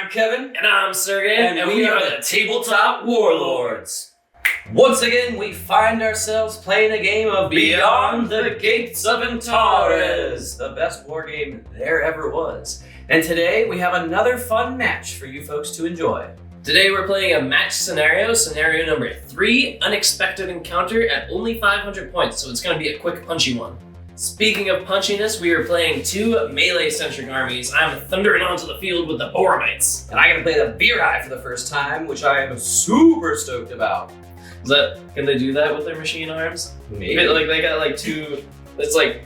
I'm Kevin. And I'm Sergey. And we are the Tabletop Warlords. Once again, we find ourselves playing a game of Beyond the Gates of Antares, the best war game there ever was. And today we have another fun match for you folks to enjoy. Today we're playing a match scenario number 3, Unexpected Encounter at only 500 points, so it's going to be a quick punchy one. Speaking of punchiness, we are playing 2 melee-centric armies. I'm thundering onto the field with the Boromites. And I get to play the Virai for the first time, which I am super stoked about. Can they do that with their machine arms? Maybe. Like they got like 2, it's like...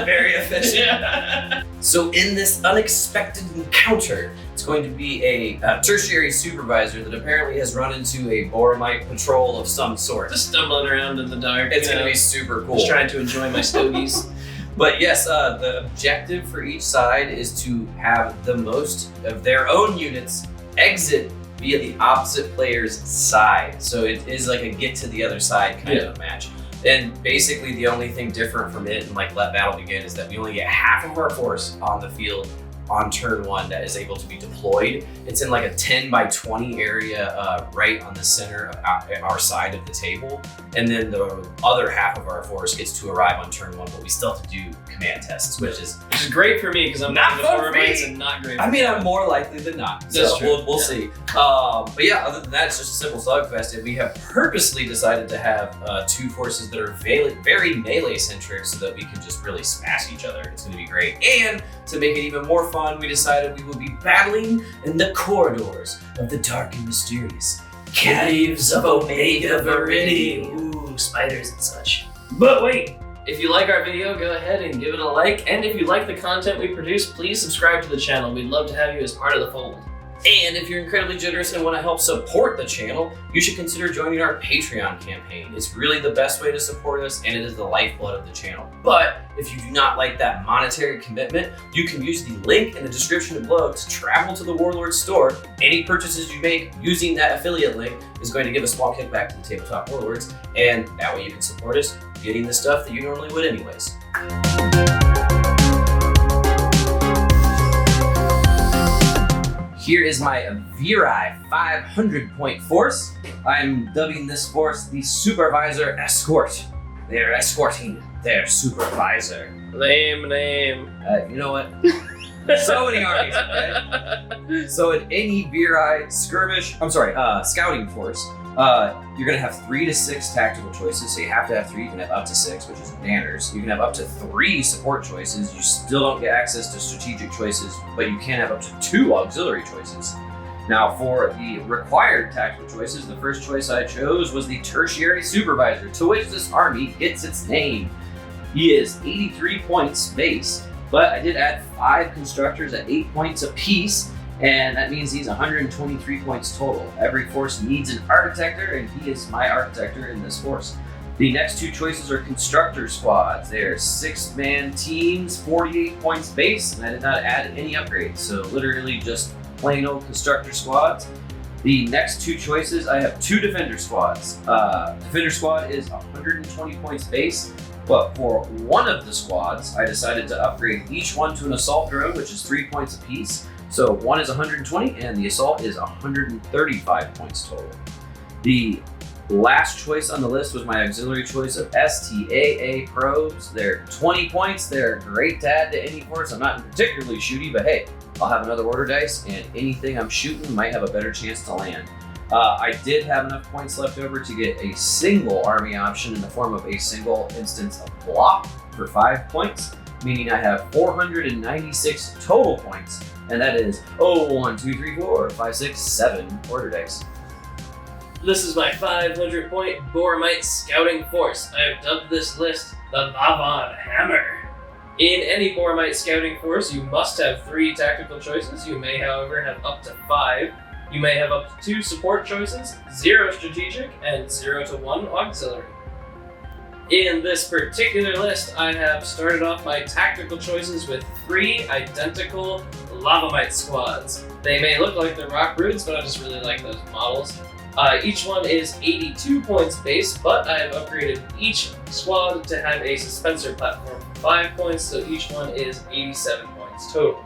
Very efficient. Yeah. So in this unexpected encounter, it's going to be a Tertiary Supervisor that apparently has run into a Boromite patrol of some sort. Just stumbling around in the dark. It's going to be super cool. Just trying to enjoy my stogies. But yes, the objective for each side is to have the most of their own units exit via the opposite player's side. So it is like a get to the other side kind of match. And basically the only thing different from it and like Let Battle Begin is that we only get half of our force on the field on turn 1 that is able to be deployed. It's in like a 10 by 20 area right on the center of our side of the table. And then the other half of our force gets to arrive on turn 1, but we still have to do command tests, which is great for me because I'm not not for me. and not great. I mean, I'm more likely than not. That's so true. We'll see. But yeah, other than that, it's just a simple slugfest. And we have purposely decided to have 2 forces that are very melee centric so that we can just really smash each other. It's going to be great. And to make it even more fun, we decided we would be battling in the corridors of the dark and mysterious caves of Omega Virai. Ooh, spiders and such. But wait, if you like our video, go ahead and give it a like. And if you like the content we produce, please subscribe to the channel. We'd love to have you as part of the fold. And if you're incredibly generous and want to help support the channel, you should consider joining our Patreon campaign. It's really the best way to support us, and it is the lifeblood of the channel. But if you do not like that monetary commitment, you can use the link in the description below to travel to the Warlord store. Any purchases you make using that affiliate link is going to give a small kickback to the Tabletop Warlords, and that way you can support us getting the stuff that you normally would anyways. Here is my Virai 500-point force. I'm dubbing this force the Supervisor Escort. They're escorting their Supervisor. Lame name. You know what? So many armies, okay? So in any Virai scouting force, you're gonna have 3 to 6 tactical choices. So you have to have 3, you can have up to 6, which is banners. You can have up to 3 support choices. You still don't get access to strategic choices, but you can have up to 2 auxiliary choices. Now for the required tactical choices, the first choice I chose was the Tertiary Supervisor, to which this army gets its name. He is 83 points base, but I did add 5 constructors at 8 points apiece, and that means he's 123 points total. Every force needs an Architector, and he is my Architector in this force. The next 2 choices are Constructor Squads. They're 6-man teams, 48 points base, and I did not add any upgrades, so literally just plain old Constructor Squads. The next 2 choices, I have 2 Defender Squads. Defender Squad is 120 points base, but for one of the squads, I decided to upgrade each one to an Assault Drone, which is 3 points apiece. So one is 120 and the Assault is 135 points total. The last choice on the list was my auxiliary choice of STAA probes. They're 20 points. They're great to add to any force. I'm not particularly shooty, but hey, I'll have another order dice and anything I'm shooting might have a better chance to land. I did have enough points left over to get a single army option in the form of a single instance of block for 5 points, meaning I have 496 total points, and that is 1, 2, 3, 4, 5, 6, 7 order dice. This is my 500-point Boromite scouting force. I have dubbed this list the Lavamite Hammer. In any Boromite scouting force, you must have 3 tactical choices. You may, however, have up to 5. You may have up to 2 support choices, 0 strategic, and 0 to 1 auxiliary. In this particular list, I have started off my tactical choices with 3 identical Lavamite squads. They may look like they're rock brutes, but I just really like those models. Each one is 82 points base, but I have upgraded each squad to have a suspensor platform for 5 points, so each one is 87 points total.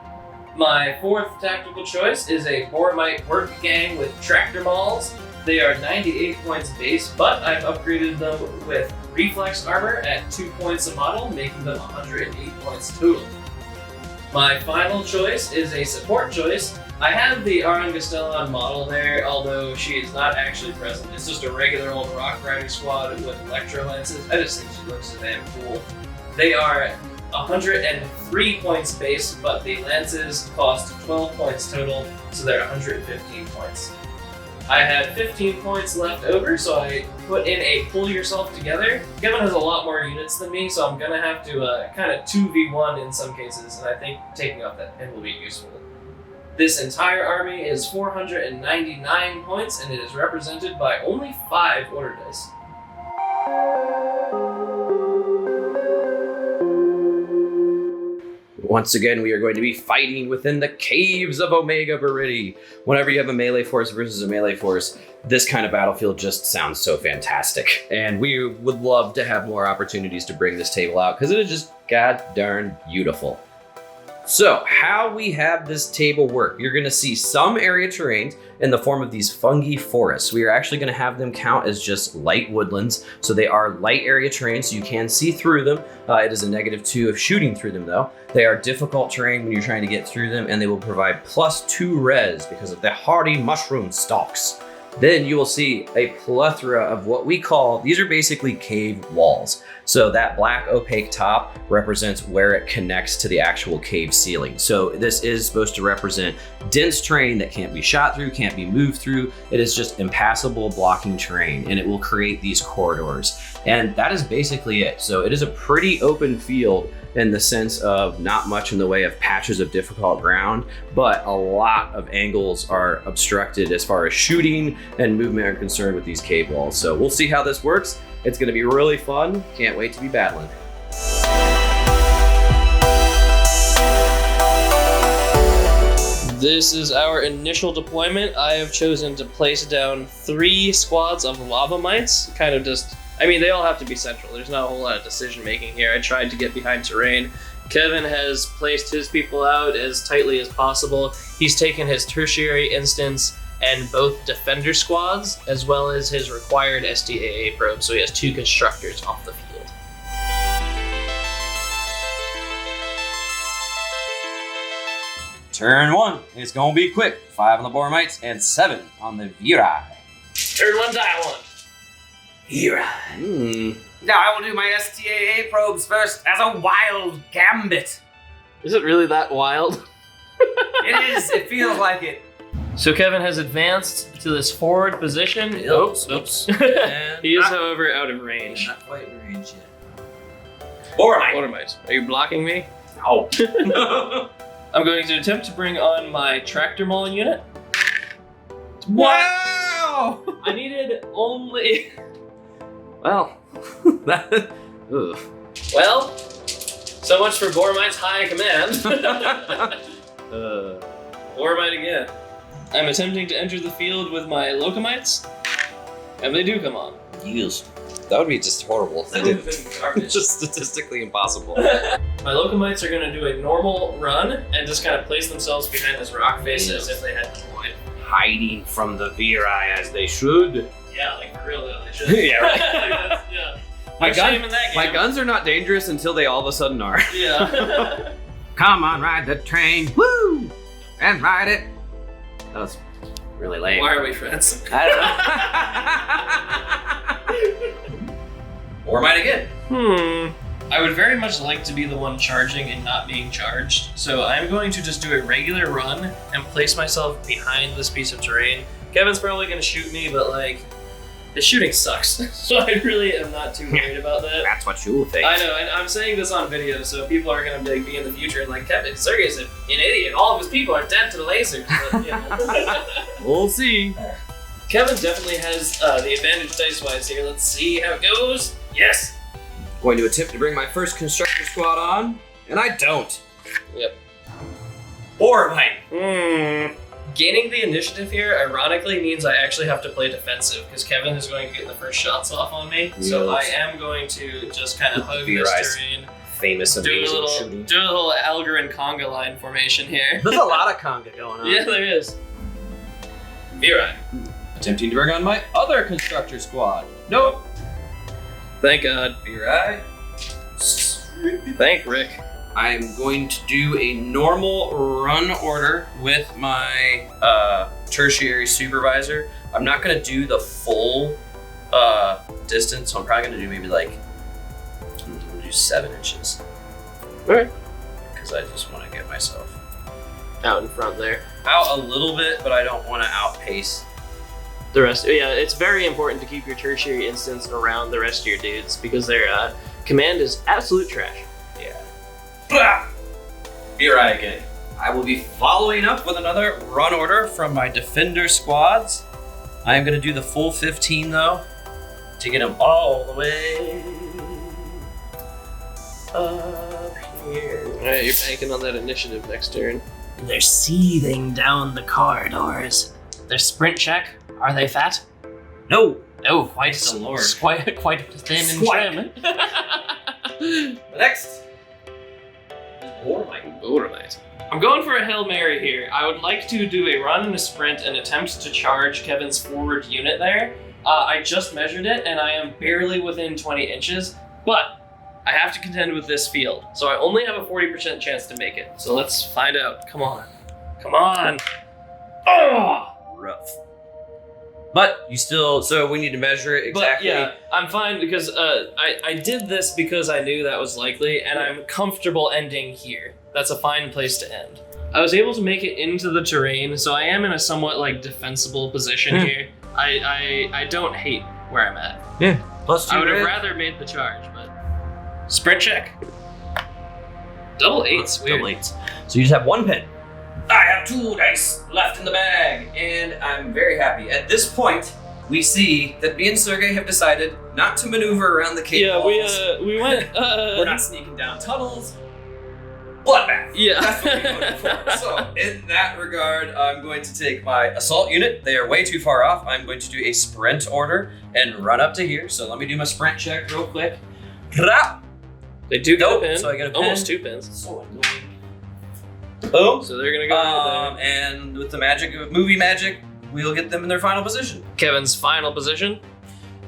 My fourth tactical choice is a Boromite work gang with tractor mauls. They are 98 points base, but I've upgraded them with reflex armor at 2 points a model, making them 108 points total. My final choice is a support choice. I have the Arangastellon model there, although she is not actually present. It's just a regular old rock riding squad with electro lances. I just think she looks so damn cool. They are 103 points base, but the lances cost 12 points total, so they're 115 points. I had 15 points left over, so I put in a pull yourself together. Kevin has a lot more units than me, so I'm gonna have to kind of 2v1 in some cases, and I think taking off that pin will be useful. This entire army is 499 points, and it is represented by only 5 order dice. Once again, we are going to be fighting within the caves of Omega Viridi. Whenever you have a melee force versus a melee force, this kind of battlefield just sounds so fantastic. And we would love to have more opportunities to bring this table out because it is just god darn beautiful. So how we have this table work, you're gonna see some area terrains in the form of these fungi forests. We are actually gonna have them count as just light woodlands. So they are light area terrains, so you can see through them. It is a -2 of shooting through them though. They are difficult terrain when you're trying to get through them, and they will provide +2 res because of the hardy mushroom stalks. Then you will see a plethora of what we call, these are basically cave walls. So that black opaque top represents where it connects to the actual cave ceiling. So this is supposed to represent dense terrain that can't be shot through, can't be moved through. It is just impassable blocking terrain, and it will create these corridors. And that is basically it. So it is a pretty open field in the sense of not much in the way of patches of difficult ground, but a lot of angles are obstructed as far as shooting and movement are concerned with these cave walls. So we'll see how this works. It's gonna be really fun. Can't wait to be battling. This is our initial deployment. I have chosen to place down 3 squads of Lavamites, kind of just, I mean, they all have to be central. There's not a whole lot of decision making here. I tried to get behind terrain. Kevin has placed his people out as tightly as possible. He's taken his tertiary instance and both defender squads, as well as his required SDAA probe, so he has 2 constructors off the field. Turn 1, it's gonna be quick. 5 on the Boromites and 7 on the Virai. Turn 1, die 1. Virai. Now I will do my SDAA probes first as a wild gambit. Is it really that wild? It is, it feels like it. So Kevin has advanced to this forward position. Oops. He is, however, out of range. Not quite in range yet. Boromite. Are you blocking me? No. I'm going to attempt to bring on my tractor maul unit. Wow! I needed only... Well, Well, so much for Boromite's high command. Boromite again. I'm attempting to enter the field with my Locomites, and they do come on. Yes. That would be just horrible. That would have been garbage. Just statistically impossible. My Locomites are going to do a normal run and just kind of place themselves behind this rock face as if they had deployed. Hiding from the Virai as they should. Yeah, like for real though, they should. Yeah, right. Yeah. My, No shame in that game. my guns are not dangerous until they all of a sudden are. Yeah. Come on, ride the train. Woo! And ride it. That was really lame. Why are we friends? I don't know. Or might again. I would very much like to be the one charging and not being charged, so I'm going to just do a regular run and place myself behind this piece of terrain. Kevin's probably going to shoot me, but like, the shooting sucks, so I really am not too worried about that. That's what you think. I know, and I'm saying this on video, so people are going to be in the future and like, Kevin, Sergey's an idiot. All of his people are dead to the lasers. But, you know. We'll see. Kevin definitely has the advantage dice-wise here. Let's see how it goes. Yes! Going to attempt to bring my first constructor squad on, and I don't. Yep. Boromite. Gaining the initiative here, ironically, means I actually have to play defensive, because Kevin is going to get the first shots off on me. So I Yes. am going to just kind of hug this Virai's terrain. famous amazing shooting. Do a little Alger and conga line formation here. There's a lot of conga going on. Yeah, there is. Virai. Attempting to bring on my other constructor squad. Nope. Thank God. Virai. Thank Rick. I'm going to do a normal run order with my Tertiary Supervisor. I'm not going to do the full distance, so I'm probably going to do maybe like, I'm going to do 7 inches. Alright. Because I just want to get myself Out in front there. out a little bit, but I don't want to outpace. The rest, yeah, it's very important to keep your tertiary instance around the rest of your dudes because their command is absolute trash. Yeah. Virai again. I will be following up with another run order from my defender squads. I am going to do the full 15 though, to get them all the way up here. Alright, you're banking on that initiative next turn. They're seething down the corridors. Their sprint check, are they fat? No. Oh, quite Thank the Lord. quite thin and Squat. trim. Next. Boromite. Boromite. I'm going for a Hail Mary here. I would like to do a run and a sprint and attempt to charge Kevin's forward unit there. I just measured it and I am barely within 20 inches, but I have to contend with this field. So I only have a 40% chance to make it. So let's find out. Come on. Come on. Oh! Rough. But you still, so we need to measure it exactly. But yeah, I'm fine because I did this because I knew that was likely, and I'm comfortable ending here. That's a fine place to end. I was able to make it into the terrain, so I am in a somewhat like defensible position here. I don't hate where I'm at. Yeah. Plus 2 I would have red. rather made the charge, but sprint check. Double eights, weird. Double 8s. So you just have 1 pin. I have 2 dice left in the bag, and I'm very happy. At this point, we see that me and Sergey have decided not to maneuver around the cave Yeah, walls. we went. We're not sneaking down tunnels. Bloodbath. Yeah. That's what we voted for. So, in that regard, I'm going to take my assault unit. They are way too far off. I'm going to do a sprint order and run up to here. So let me do my sprint check real quick. They do get Nope, a pin. so I get a pin. Almost 2 pins. So annoying. Boom. So they're gonna go there. And with the magic of movie magic, we'll get them in their final position. Kevin's final position.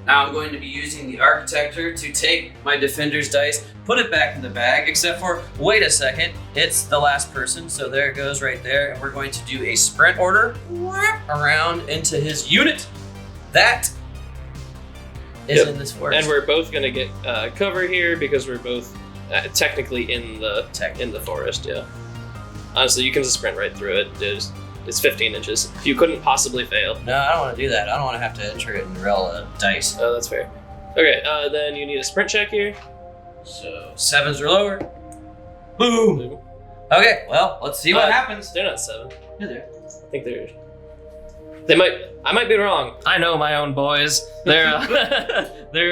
Now I'm going to be using the Architector to take my Defender's dice, put it back in the bag, except for, wait a second, it's the last person, so there it goes right there, and we're going to do a sprint order around into his unit. That is in this forest. And we're both gonna get cover here because we're both technically in the forest. Yeah. Honestly, you can just sprint right through it. It's 15 inches. You couldn't possibly fail. No, I don't want to do that. I don't want to have to enter it in real dice. Oh, that's fair. Okay, then you need a sprint check here. So 7s or lower. Boom. Okay, well, let's see what happens. They're not 7. Yeah, there. I think they might. I might be wrong. I know my own boys. Their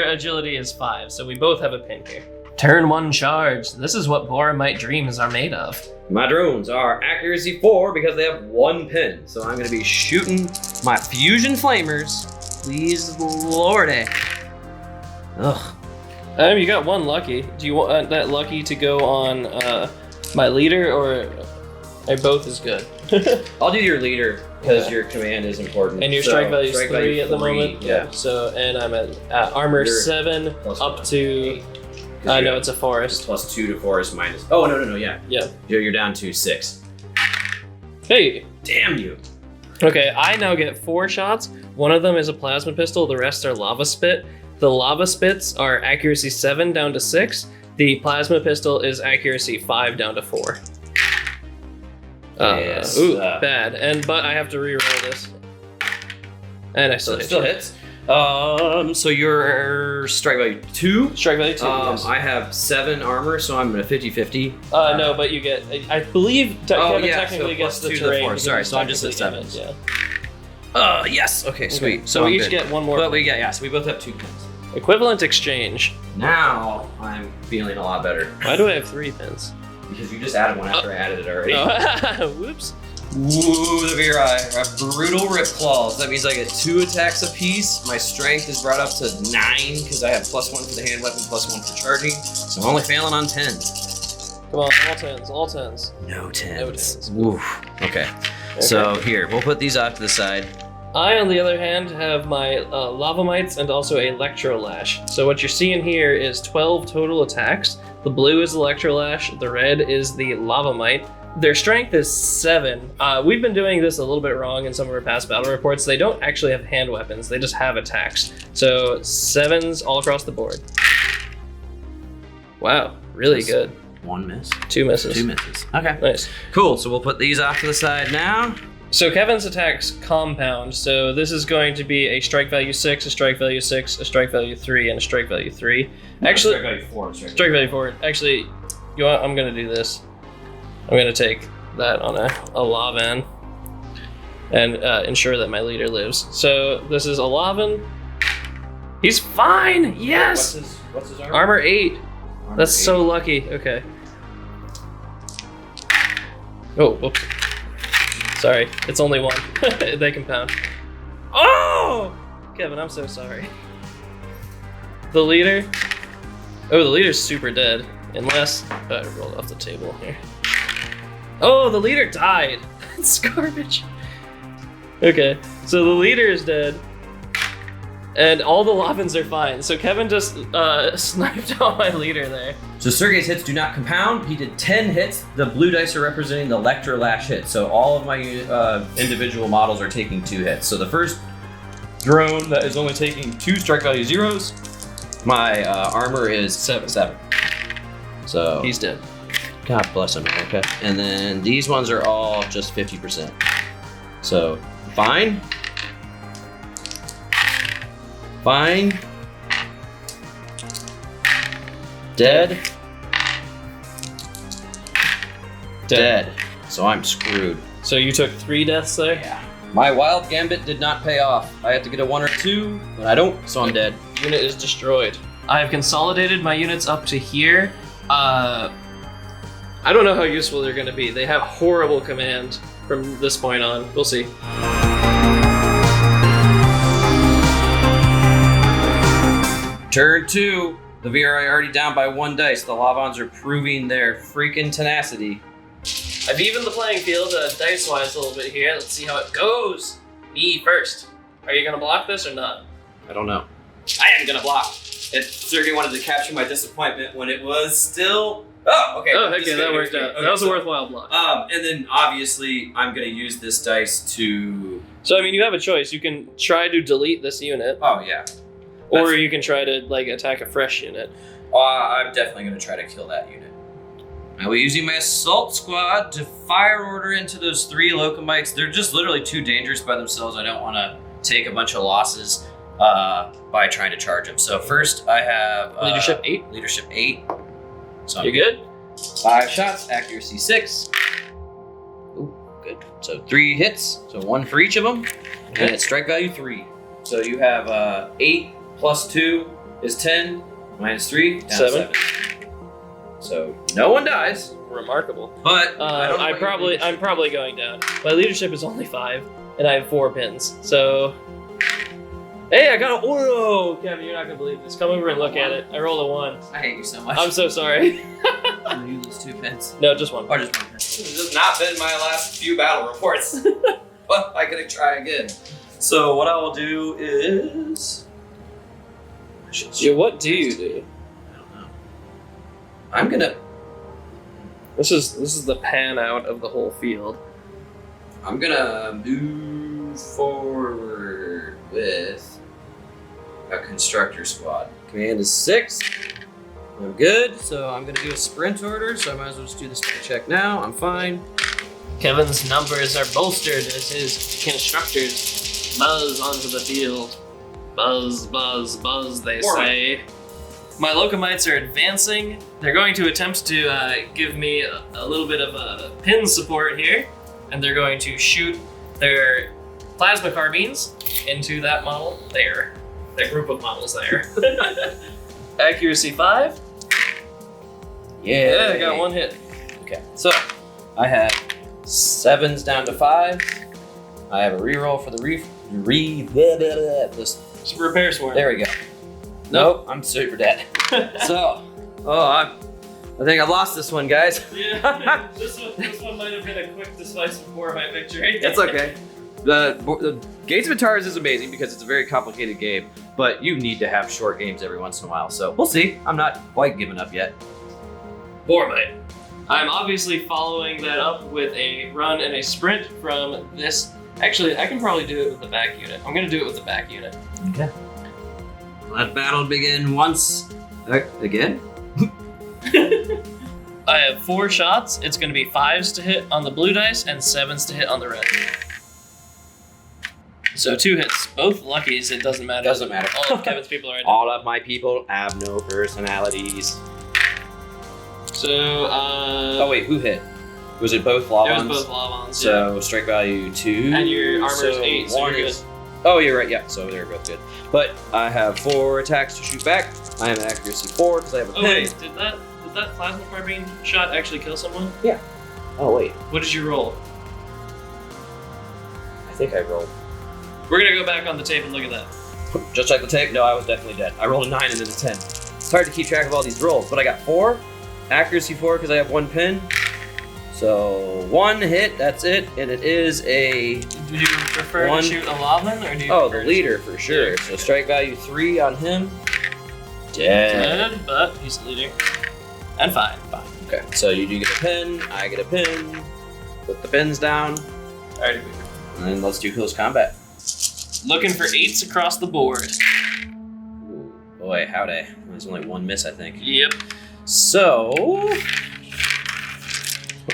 agility is 5, so we both have a pin here. Turn 1 charge. This is what Boromite dreams are made of. My drones are accuracy 4 because they have 1 pin. So I'm going to be shooting my fusion flamers. Please, lordy. Ugh. You got 1 lucky. Do you want that lucky to go on my leader or both is good? I'll do your leader because your command is important. And your strike value is 3 at the moment. Yeah. So and I'm at armor You're 7 plus up 1. to. No, it's a forest. Plus 2 to forest minus. Oh no, yeah. Yeah. You're down to 6. Hey. Damn you. Okay, I now get 4 shots. One of them is a plasma pistol. The rest are lava spit. The lava spits are accuracy 7 down to 6. The plasma pistol is accuracy 5 down to 4. Yes. Bad. But I have to reroll this. And I still So it hit still you. hits. So your strike value 2. Strike value 2. Yes. I have 7 armor, so I'm at 50-50. No, but you get. I believe Kevin technically so gets plus the 2 to the terrain. 4. because Sorry, he's so I'm just at technically 7. in it, Yeah. Yes. Okay, sweet. Okay. So I'm we each good. get 1 more. But so we both have 2 pins. Equivalent exchange. Now I'm feeling a lot better Why do I have 3 pins? because you just added one after I added it already. Oh, whoops. Ooh, the Virai have brutal rip claws. That means I get 2 attacks apiece. My strength is brought up to 9 because I have +1 for the hand weapon, +1 for charging. So I'm only failing on 10s. Come on, all tens. No 10s. No 10s. Oof. Okay. So here, we'll put these off to the side. I, on the other hand, have my Lavamites and also Electrolash. So what you're seeing here is 12 total attacks. The blue is Electrolash, the red is the Lavamite. Their strength is 7. We've been doing this a little bit wrong in some of our past battle reports. They don't actually have hand weapons, they just have attacks. So 7s all across the board. Wow, really good. 1 miss. 2 misses. 2 misses. Okay. Nice. Cool, so we'll put these off to the side now. So Kevin's attacks compound, so this is going to be a strike value 6, a strike value 6, a strike value 3, and a strike value 3. Actually, strike value 4. Strike value 4. Actually, you know what? I'm gonna do this. I'm gonna take that on a Lavan and ensure that my leader lives. So this is a Lavan. He's fine. Yes. What's his armor? Armor 8. That's so lucky. Okay. Oh, whoops. Sorry, it's only 1. They compound. Oh! Kevin, I'm so sorry. The leader. Oh, the leader's super dead. Unless. I rolled off the table here. Oh, the leader died. It's garbage. Okay, so the leader is dead. And all the Lavans are fine. So Kevin just sniped out my leader there. So Sergey's hits do not compound. He did 10 hits. The blue dice are representing the Electrolash hit. So all of my individual models are taking 2 hits. So the first drone that is only taking 2 strike value 0s, my armor is 7. So He's dead. God bless him. Okay. And then these ones are all just 50%. So fine. Fine. Dead. Dead. So I'm screwed. So you took 3 deaths there? Yeah. My wild gambit did not pay off. I had to get a 1 or 2, but I don't, so I'm dead. Unit is destroyed. I have consolidated my units up to here. I don't know how useful they're going to be. They have horrible command from this point on. We'll see. Turn 2. The Virai already down by 1 dice. The Lavans are proving their freaking tenacity. I've evened the playing field dice-wise a little bit here. Let's see how it goes. Me first. Are you going to block this or not? I don't know. I am gonna block. If Sergey wanted to capture my disappointment when it was still. Oh, okay. Oh, okay, that worked out. Okay, That was a so, worthwhile block. And then obviously I'm gonna use this dice to. So I mean, you have a choice. You can try to delete this unit, Oh yeah. or you can try to like attack a fresh unit. I'm definitely gonna try to kill that unit. I will be using my assault squad to fire order into those 3 Locomites. They're just literally too dangerous by themselves. I don't want to take a bunch of losses by trying to charge them. So first I have Leadership 8. Leadership 8. So I'm You good? 5 shots, accuracy 6. Ooh, good. So 3 hits, so 1 for each of them, and it's strike value 3. So you have 8 plus 2 is 10, minus 3, down 7. 7. So no one dies, Remarkable. but I don't know what your I'm probably going down. My leadership is only 5, and I have 4 pins. So, hey, I got a. Whoa, Kevin, you're not gonna believe this. Come over and look at it. I rolled a 1. I hate you so much. I'm so sorry. You lose 2 pins. No, just 1. Or just 1 pin. This has not been my last few battle reports. But I gotta try again. So what I will do is. Yeah, what do you do? I'm gonna. This is the pan out of the whole field. I'm gonna move forward with a constructor squad. Command is 6. I'm good, so I'm gonna do a sprint order, so I might as well just do the sprint check now. I'm fine. Kevin's numbers are bolstered as his constructors buzz onto the field. Buzz, buzz, buzz, they say. My Locomites are advancing. They're going to attempt to give me a little bit of pin support here, and they're going to shoot their plasma carbines into that model there. That group of models there. Accuracy 5. Yeah, I got 1 hit. Okay, so I have 7's down to 5. I have a reroll for the Just repair swarm. There we go. Nope, I'm super dead. So, I think I lost this one, guys. Yeah, this one might have been a quick, decisive Boromite victory. That's okay. The Gates of Antares is amazing because it's a very complicated game, but you need to have short games every once in a while. So we'll see. I'm not quite giving up yet. Boromite. I'm obviously following that up with a run and a sprint from this. Actually, I can probably do it with the back unit. I'm going to do it with the back unit. Okay. Let battle begin once again. I have 4 shots. It's going to be 5s to hit on the blue dice and 7s to hit on the red. So 2 hits, both luckies. It doesn't matter. Doesn't matter. All of Kevin's people are in. All of my people have no personalities. So, oh wait, who hit? Was it both Lavons? It was both Lavons, So strike value 2. And your armor's 8, so one you're is. Oh, you're right. Yeah, so they're both good. But I have 4 attacks to shoot back. I have an accuracy 4 because I have a Oh pin. wait, did that plasma carbine shot actually kill someone? Yeah. Oh wait, What did you roll? I think I rolled. We're gonna go back on the tape and look at that. Just like the tape. No, I was definitely dead. I rolled a 9 and then a 10. It's hard to keep track of all these rolls, but I got 4. Accuracy 4 because I have 1 pin. So 1 hit, that's it, and it is a. Do you prefer One. to shoot a Lavan or do you? Oh, prefer the to leader shoot- for sure. Yeah. So strike value 3 on him. Dead. Dead, but he's leading. And fine. Okay, so you do get a pin. I get a pin. Put the pins down, Alright. and then let's do close combat. Looking for 8s across the board. Ooh, boy, howdy. There's only 1 miss, I think. Yep. So we'll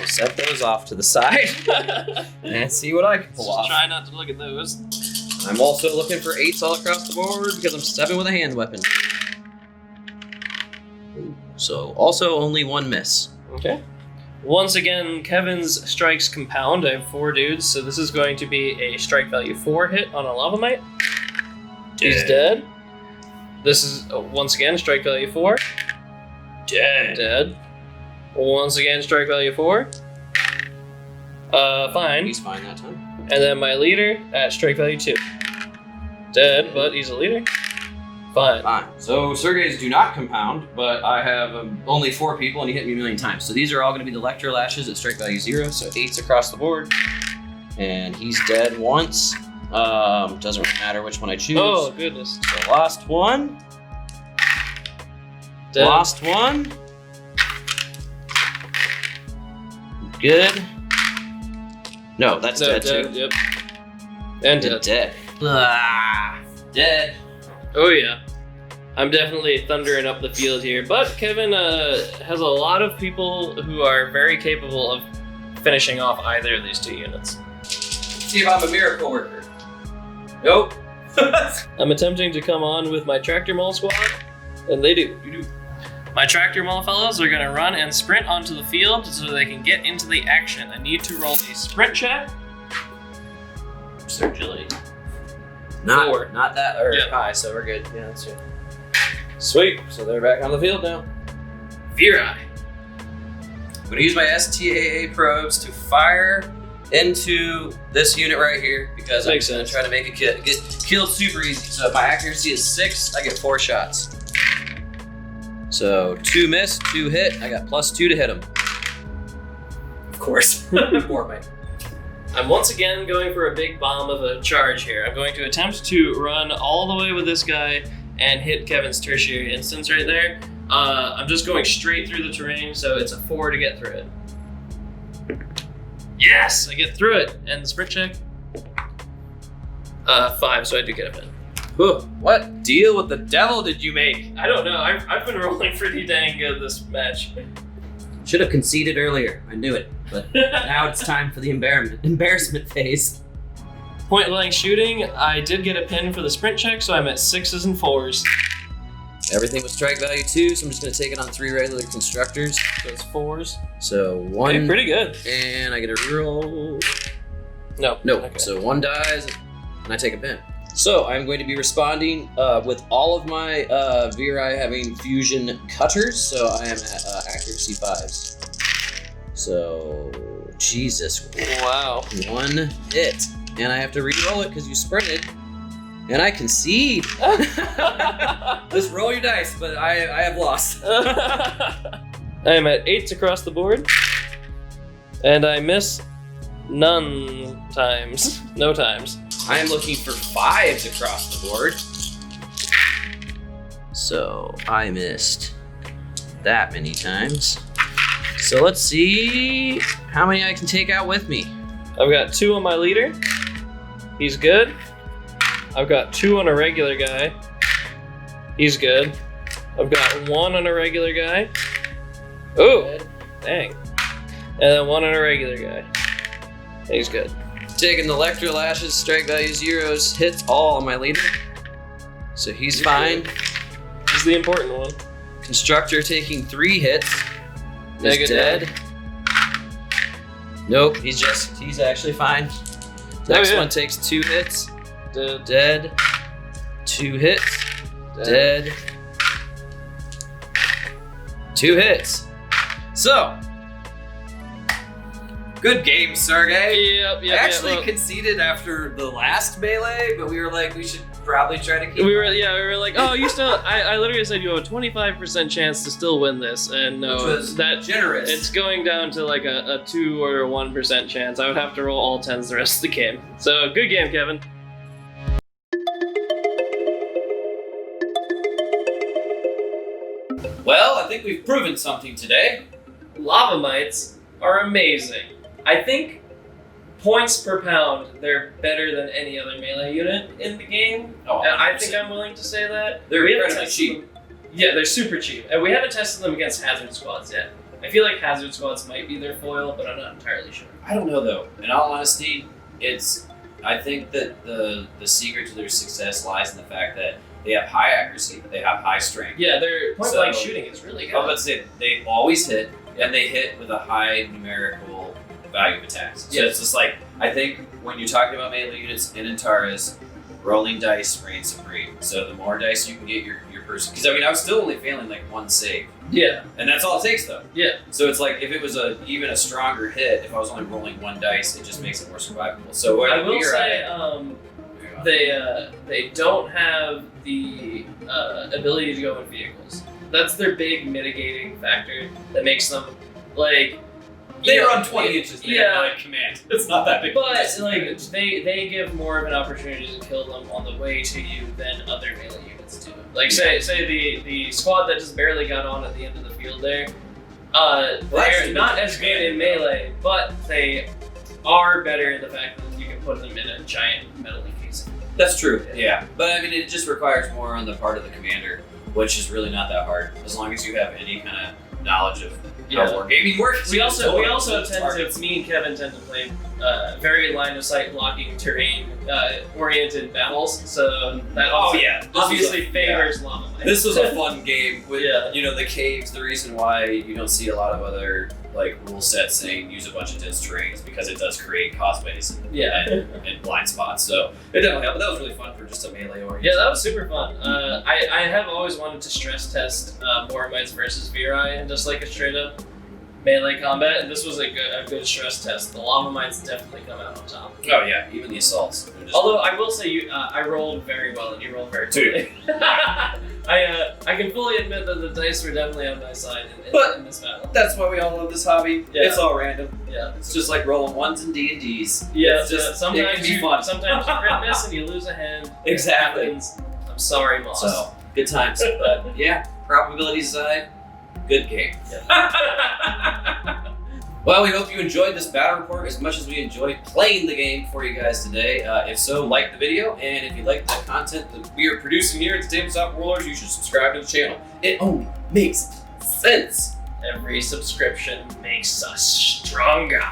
set those off to the side and see what I can pull Just off. try not to look at those. I'm also looking for 8s all across the board because I'm 7 with a hand weapon. Ooh, so also only 1 miss. Okay. Once again, Kevin's strikes compound. I have 4 dudes, so this is going to be a strike value 4 hit on a Lavamite. He's dead. This is, once again, strike value 4. Dead. Once again, strike value 4. Fine. He's fine that time. And then my leader at strike value 2. Dead, but he's a leader. Fine. Fine. So Sergey's do not compound, but I have only 4 people and he hit me a million times. So these are all going to be the Electro Lashes at strike value 0, so 8s across the board. And he's dead once. Doesn't really matter which one I choose. Oh, goodness. So lost 1. Dead. Lost 1. Good. No, that's dead too. Yep. And Dead. dead. Dead. Oh yeah. I'm definitely thundering up the field here, but Kevin has a lot of people who are very capable of finishing off either of these 2 units. See if I'm a miracle worker. Nope. I'm attempting to come on with my Tractor Mall squad, and they do. My Tractor Mall fellows are going to run and sprint onto the field so they can get into the action. I need to roll a sprint check. Surgily. 4. Not that high, so we're good. Yeah, that's good. Sweet. So they're back on the field now. Virai. I'm gonna use my STAA probes to fire into this unit right here because Makes I'm gonna sense. try to make it get killed super easy. So if my accuracy is 6, I get 4 shots. So 2 miss, 2 hit. I got +2 to hit them. Of course. Boromite. I'm once again going for a big bomb of a charge here. I'm going to attempt to run all the way with this guy and hit Kevin's tertiary instance right there. I'm just going straight through the terrain, so it's a 4 to get through it. Yes, I get through it. And the sprint check? 5, so I do get a pin. Whew, what deal with the devil did you make? I don't know. I've been rolling pretty dang good this match. Should have conceded earlier. I knew it. But now it's time for the embarrassment phase. Point blank shooting, I did get a pin for the sprint check, so I'm at 6s and 4s. Everything was strike value 2, so I'm just gonna take it on 3 regular constructors. So it's 4s. So 1, Okay, pretty good. and I get a reroll. No. No, Okay. so 1 dies, and I take a pin. So I'm going to be responding with all of my Virai having fusion cutters, so I am at accuracy 5s. So Jesus. Wow. 1 hit. And I have to re-roll it because you sprinted. And I concede. Just roll your dice, but I have lost. I am at 8s across the board. And I miss none times. No times. I am looking for 5s across the board. So I missed that many times. So let's see how many I can take out with me. I've got 2 on my leader. He's good. I've got 2 on a regular guy. He's good. I've got 1 on a regular guy. Oh, dang. And then 1 on a regular guy. He's good. Taking the Electro Lashes, strike value 0s, hits all on my leader. So he's fine. He's the important one. Constructor taking 3 hits. Mega Is dead. Nope, he's actually fine. Next one takes 2 hits. Dead. 2 hits. Dead. 2 hits. So, good game, Sergey. Yep. I actually conceded after the last melee, but we were like, we should probably try to keep. We were like, oh, you still. I literally said you have a 25% chance to still win this, and no, Which was that generous. It's going down to like a 2 or a 1% chance. I would have to roll all 10s the rest of the game. So good game, Kevin. Well, I think we've proven something today. Lavamites are amazing. I think points per pound, they're better than any other melee unit in the game. Oh, And I think I'm willing to say that. They're We haven't incredibly tested cheap. them- Yeah, they're super cheap. And we haven't tested them against hazard squads yet. I feel like hazard squads might be their foil, but I'm not entirely sure. I don't know though. In all honesty, I think that the secret to their success lies in the fact that they have high accuracy, they have high strength. Yeah, their point So- blank shooting is really good. I was about to say they always hit, and they hit with a high numerical value of attacks. So Yeah. it's just like I think when you're talking about melee units in Antares, rolling dice reigns supreme. So the more dice you can get your person, because I mean I was still only failing like 1 save, Yeah, and that's all it takes though. yeah. So it's like if it was even a stronger hit, if I was only rolling 1 dice, it just makes it more survivable. So where I will we're say, at, they don't have the ability to go in vehicles. That's their big mitigating factor that makes them like. they you know, run 20 inches. They have like command. It's not that big. But like they give more of an opportunity to kill them on the way to you than other melee units do. Like say the squad that just barely got on at the end of the field there, they're actually, not as good in melee, but they are better in the fact that you can put them in a giant metal casing. That's true. Yeah, but I mean, it just requires more on the part of the commander, which is really not that hard as long as you have any kind of knowledge of how wargaming works. We also Totally tend to, me and Kevin tend to play very line of sight blocking terrain oriented battles, so that obviously favors Lavamite. This was a fun game with Yeah. the caves. The reason why you don't see a lot of other like rule sets saying use a bunch of dense terrains because it does create causeways and blind spots. So it definitely helped. But that was really fun for just a melee oriented. Yeah, that was super fun. I have always wanted to stress test Boromites versus Virai and just like a straight up melee combat, and this was a good stress test. The Lavamites definitely come out on top. Oh yeah, even the assaults. They're just- Although I will say I rolled very well and you rolled very poorly. I can fully admit that the dice were definitely on my side in this battle. That's why we all love this hobby. Yeah. It's all random. Yeah. It's just like rolling 1s and D&Ds. Yeah, It's just, sometimes it can be you fun. Sometimes you crit miss and you lose a hand. It Exactly. happens. I'm sorry, Moss. So, good times. But yeah, probabilities aside, good game. Well, we hope you enjoyed this battle report as much as we enjoyed playing the game for you guys today. If so, like the video, and if you like the content that we are producing here at the Tabletop Warlords, you should subscribe to the channel. It only makes sense. Every subscription makes us stronger.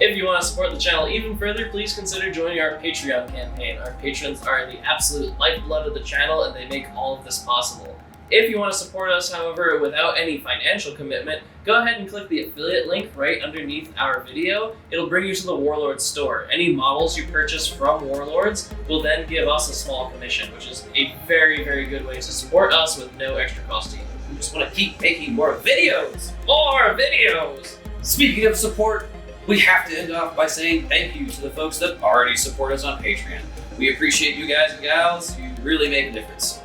If you want to support the channel even further, please consider joining our Patreon campaign. Our patrons are the absolute lifeblood of the channel, and they make all of this possible. If you want to support us, however, without any financial commitment, go ahead and click the affiliate link right underneath our video. It'll bring you to the Warlords store. Any models you purchase from Warlords will then give us a small commission, which is a very, very good way to support us with no extra cost to you. We just want to keep making more videos. More videos! Speaking of support, we have to end off by saying thank you to the folks that already support us on Patreon. We appreciate you guys and gals. You really make a difference.